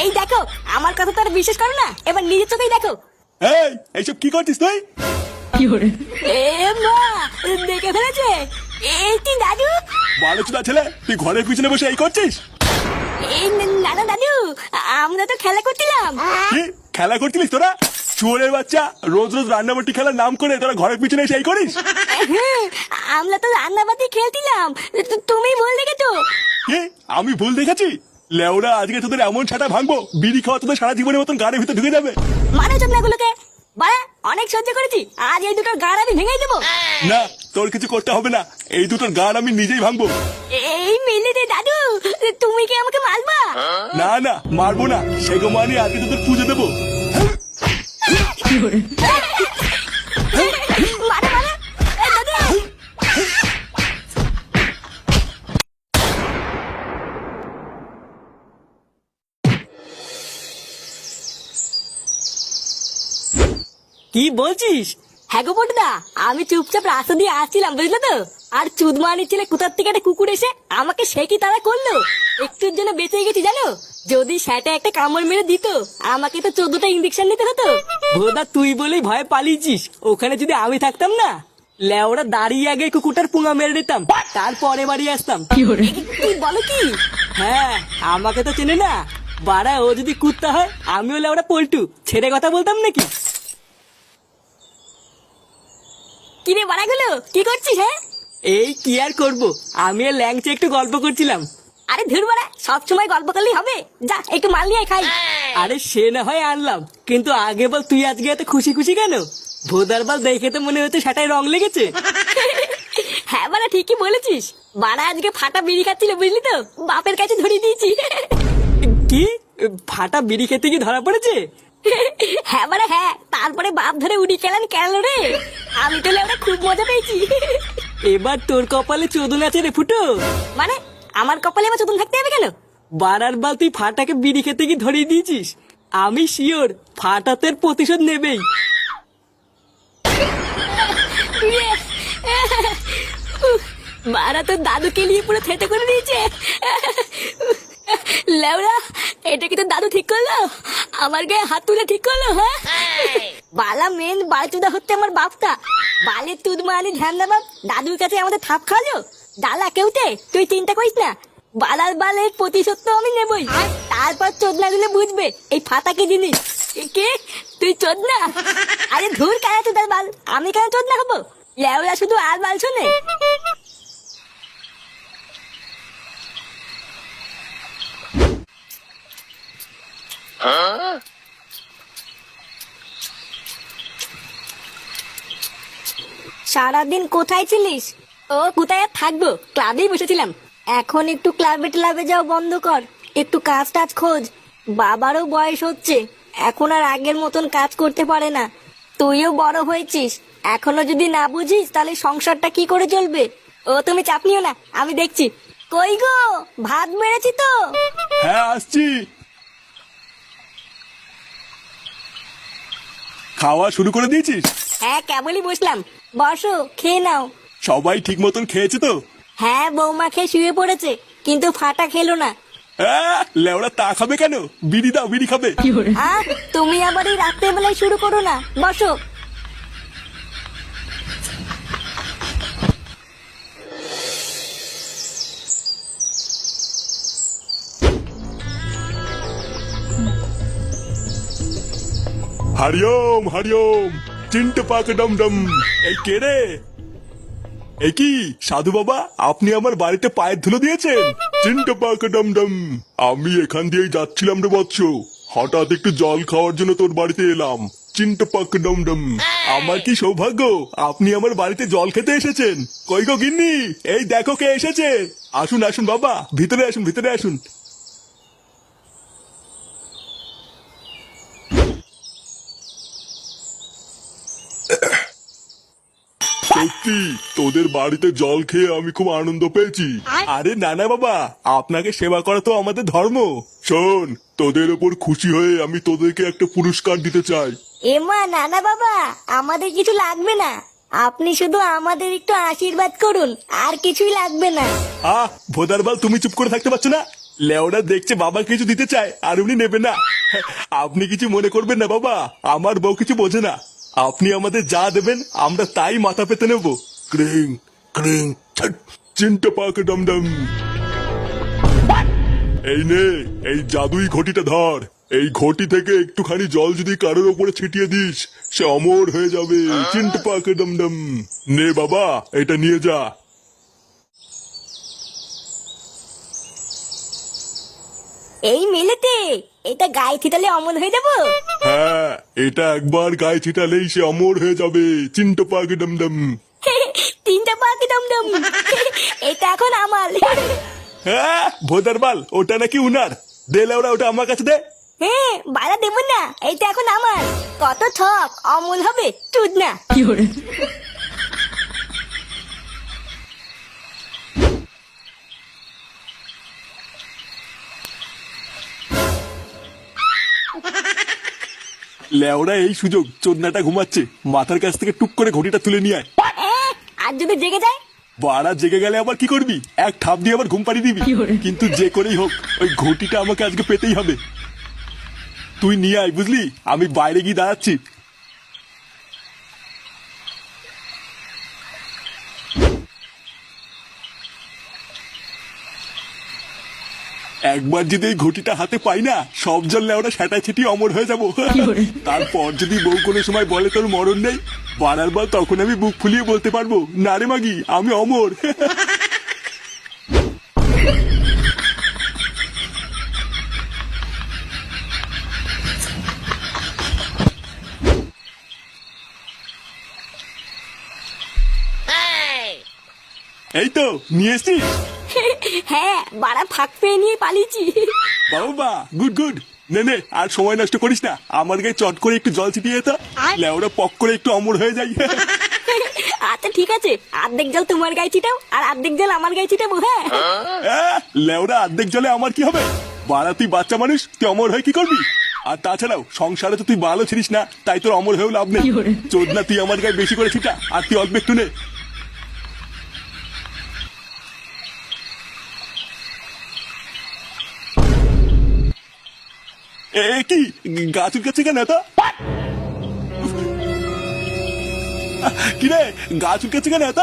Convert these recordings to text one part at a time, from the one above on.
এই দেখো, আমার কথা তো আর বিশ্বাস করো না, এবার নিজের চোখেই দেখো। এই এইসব কি করছিস তুই? এ মা, দেখে ফেলেছে। এই তুই দাদু? ভালো চুদা ছেলে, তুই ঘরের পিছনে বসে এই করছিস? এই না না দাদু, আমরা তো খেলা করছিলাম। কি খেলা করছিলিস তোরা? চোরের বাচ্চা, রোজ রোজ রান্নাবাটি খেলার নাম করে তোরা ঘরের পিছনে এসে এই করিস? আমরা তো রান্নাবাতি খেলছিলাম, তুমি ভুল দেখেছো। কি আমি ভুল দেখেছি? লেওরা আজকে তোদের এমন ছাটা ভাঙবো, বিড়ি খাওয়া তোদের সারা জীবনের মতন গাড়ির ভিতরে ঢুকে যাবে। মানো চোদনাগুলোকে, বাড়া অনেক সহ্য করেছি, আজ এই দুটোর গাড় আমি ভেঙে দেবো। না, তোর কিছু করতে হবে না, এই দুটোর গাড় আমি নিজেই ভাঙবো। এই মিলে দে দাদু, তুমি কি আমাকে মারবা? না না, মারবো না, সেগো মানি আজকে তোদের পুজো দেবো। মারো মারো, এই দাদু। কি বলছিস? হ্যাঁ গো বটদা, আমি চুপচাপ রাস্তা দিয়ে আসছিলাম, বুঝলে তো। আর চুদমানির ছেলে কোথার থেকে একটা কুকুর এসে আমাকে সে কি তারা করলো। একটুর জন্য বেঁচে গেছি জানো, যদি সেটা একটা কামড় মেরে দিত আমাকে তো 14টা ইঞ্জেকশন নিতে হতো। ভোদা তুই বলেই ভয়ে পালিয়েছিস, ওখানে যদি আমি থাকতাম না, লেওরা দাঁড়িয়ে আগে কুকুরটার পুঙা মেরে দিতাম, তারপরে বাড়ি আসতাম। তুই বলো কি? হ্যাঁ, আমাকে তো চেনে না বাড়া, ও যদি কুত্তা হয় আমিও লেওরা পল্টু, ছেড়ে কথা বলতাম নাকি? কিরে বাড়াগুলো, কি করছিস? হ্যাঁ এই কি আর করবো, আমি আর ল্যাংচে একটু গল্প করছিলাম। আরে ধুর বাড়া, সবসময় গল্প করলেই হবে, যা একটু মাল নিয়ে খাই। আরে সে না হয় আনলাম, কিন্তু আগে বল তুই আজকে এত খুশি খুশি কেন? ভোদার বাল দেখে তো মনে হচ্ছে সেটাই রং লেগেছে। হ্যাঁ বাড়া, ঠিকই বলেছিস। বাড়া আজকে ফাটা বিড়ি খাচ্ছিল, বুঝলি তো, বাপের কাছে ধরিয়ে দিয়েছি। কি ফাটা বিড়ি খেতে কি ধরা পড়েছে? হ্যাঁ বাড়া হ্যাঁ, তারপরে বাপ ধরে উড়ি খেলেন কেন রে। আমি তো লেওরা খুব মজা পেয়েছি। এবার তোর কপালে চোদন আছে রে ফুটো। মানে আমার কপালে আমার চতুন থাকতে হবে কেন? বারার বাল তুই ফাটাকে বিড়ি খেতে কি ধরিয়ে দিয়েছিস, আমি শিওর ফাটাতের প্রতিশোধ নেবেই। বাড়া তো দাদুকে নিয়ে পুরো থেতে করে দিয়েছে। লেওরা, এটা কি তো দাদু ঠিক করলো? আমার গায়ে হাত তুলে ঠিক করলো? হ্যাঁ বালা মেন বালচুদা হচ্ছে আমার বাপটা। বালের তুদ মালি ধ্যান দা বাপ, দাদুর কাছে আমাদের থাপ খাওয়ালো। ডালা কেউতে তুই চিন্তা করিস না, বালার বালের প্রতিশোধ তো আমি নেবই। তারপর চোদনা দিলে বুঝবে এই ফাটা কি জিনিস। কে তুই চোদনা? আরে ধুর, কেন চোদার বাল, আমি কেন চোদনা হবো? লেওরা শুধু আর বাল শোনে। সারাদিন কোথায় ছিলিস? ও কোথায় আর থাকবো, ক্লাবেই বসেছিলাম। এখন একটু ক্লাবে ক্লাবে যাও বন্ধ কর, একটু কাজ টাজ খোঁজ। বাবারও বয়স হচ্ছে, এখন আর আগের মতন কাজ করতে পারে না। তুইও বড় হয়েছিস, এখনো যদি না বুঝিস তাহলে সংসারটা কি করে চলবে? ও তুমি চাপ নিও না, আমি দেখছি। কই গো, ভাত বেড়েছি তো। হ্যাঁ আসছি। খাওয়া শুরু করে দিয়েছিস? হ্যাঁ কেবলই বসলাম, বসো খেয়ে নাও। সবাই ঠিক মতন খেয়েছে তো? হ্যাঁ বৌমা খেয়ে শুয়ে পড়েছে, কিন্তু ফাটা খেলো না। লেওড়া তা খাবে কেন? বিড়ি দাও, বিড়ি খাবে। তুমি আবার এই রাত্রে বেলায় শুরু করো না, বসো। হরিওম হরিওম, চিন্ট পাক ডম ডম। এই কে রে? এই কি সাধু বাবা, আপনি আমার বাড়িতে পায়ের ধুলো দিয়েছেন? চিন্ট পাক ডম ডম, আমি এখান দিয়েই যাচ্ছিলাম রে বৎস, হঠাৎ একটু জল খাওয়ার জন্য তোর বাড়িতে এলাম। চিন্ট পাক ডম ডম, আমার কি সৌভাগ্য আপনি আমার বাড়িতে জল খেতে এসেছেন। কই গো গিন্নি, এই দেখো কে এসেছে। আসুন আসুন বাবা, ভিতরে আসুন, ভিতরে আসুন। সত্যি তোদের বাড়িতে জল খেয়ে আমি খুব আনন্দ পেয়েছি। আরে নানা বাবা, আপনাকে সেবা করা তো আমাদের ধর্ম। শোন, তোদের ওপর খুশি হয়ে আমি তোদেরকে একটা পুরস্কার দিতে চাই। এমা নানা বাবা, আমাদের কিছু লাগবে না, আপনি শুধু আমাদের একটু আশীর্বাদ করুন, আর কিছুই লাগবে না। ভোদারবাল, তুমি চুপ করে থাকতে পারছো না? লেওরা দেখছে বাবা কিছু দিতে চায় আর উনি নেবে না। আপনি কিছু মনে করবেন না বাবা, আমার বউ কিছু বোঝে না। আপনি আমাদের যা দেবেন আমরা তাই মাথা পেতে নেব। ক্রিং ক্রিং ছট, চিন্তা পাক ডমডম। এই নে, এই জাদুই ঘটিটা ধর। এই ঘটি থেকে একটুখানি জল যদি কারোর ওপরে ছিটিয়ে দিস, সে অমর হয়ে যাবে। চিন্তা পাক ডমডম। নে বাবা, এটা নিয়ে যা। এই মেলেতে এটা গায়ে ছিটালে অমল হয়ে যাবো। হ্যাঁ, এটা একবার গায়ে ছিটালেই সে অমর হয়ে যাবে। চিন্তা পাক ডমডম। তিনটা পাখি দমদম। এটা এখন আমার। হ্যাঁ ভোদার বাল, ওটা নাকি উনার। দে লেওরা, ওটা আমার কাছে দে। হ্যাঁ বাড়া দেবো না, এটা এখন আমার। কত ঠক, অমল হবে চুদ না। লেওরা এই সুযোগ, চোদনাটা ঘুমাচ্ছে, মাথার কাছ থেকে টুক করে ঘটিটা তুলে নিয়ে আয়। আর যদি জেগে যায়? বাড়া জেগে গেলে আবার কি করবি? এক ঠাপ দিয়ে আবার ঘুম পাড়িয়ে দিবি। কিন্তু যে করেই হোক ওই ঘটিটা আমাকে আজকে পেতেই হবে। তুই নিয়ে আয়, বুঝলি? আমি বাইরে গিয়ে দাঁড়াচ্ছি। একবার যদি এই ঘটিটা হাতে পাই না, সব জল লেওরা সেটা ছিটি অমর হয়ে যাবো। তারপর যদি বউ কোনো সময় বলে তোর মরণ নেই, বাড়ার বার তখন আমি বুক ফুলিয়ে বলতে পারবো, না রে মাগি, আমি অমর। এই তো নিয়ে এসছিস। হ্যাঁ বাড়া ফাঁক পেয়ে নিয়ে পালিয়েছি। বাবা গুড গুড। নে নে, আর সময় নষ্ট করিস না, আমার গায়ে চট করে একটু জল ছিটিয়ে যেত, লেওরা পক করে একটু অমর হয়ে যাই। আচ্ছা ঠিক আছে, অর্ধেক জল তোমার গায়ে ছিটাও আর অর্ধেক জল আমার গায়ে ছিটাবো। হ্যাঁ লেওরা অর্ধেক জলে আমার কি হবে? বাড়া তুই বাচ্চা মানুষ, তুই অমর হয়ে কি করবি? আর তাছাড়াও সংসারে তো তুই ভালো ছিলিস না, তাই তোর অমর হয়েও লাভ নেই। চোদনা তুই আমার গায়ে বেশি করে ছিটা, আর তুই অল্প একটু নে। এ কি গাছ উঠছে কেন এত? কিরে গাছ উঠছে কেন এত?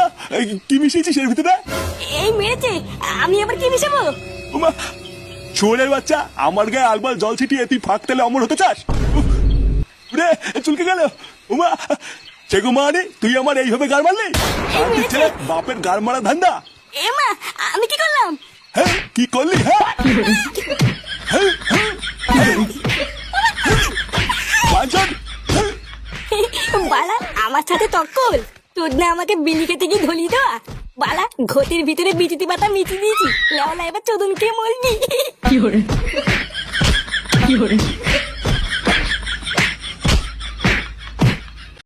কি মিশিয়েছিস এর ভিতরে? এই মেরেছে, আমি আবার কি মিশাবো? ওমা, চোরের বাচ্চা, আমার গায়ে আলবাল জল ছিটিয়ে তুই ফাঁক তেলে অমর হতে চাস? রে চুলকে গেল। উমা সেগো মানে তুই আমার এইভাবে গাড় মারলি? ছেলে বাপের গাড় মারা ধান্দা। এ মা, আমি কি করলাম? হ্যাঁ কি করলি? হ্যাঁ বাঞ্চন, বালা আমার সাথে তক্কল, তোর না আমাকে বিলি খেতে গিয়ে ধলি দেওয়া। বালা ঘটির ভিতরে বিচিতি পাতা মিচি দিয়েছি, লেওলা এবার চোদন খেয়ে মরবি।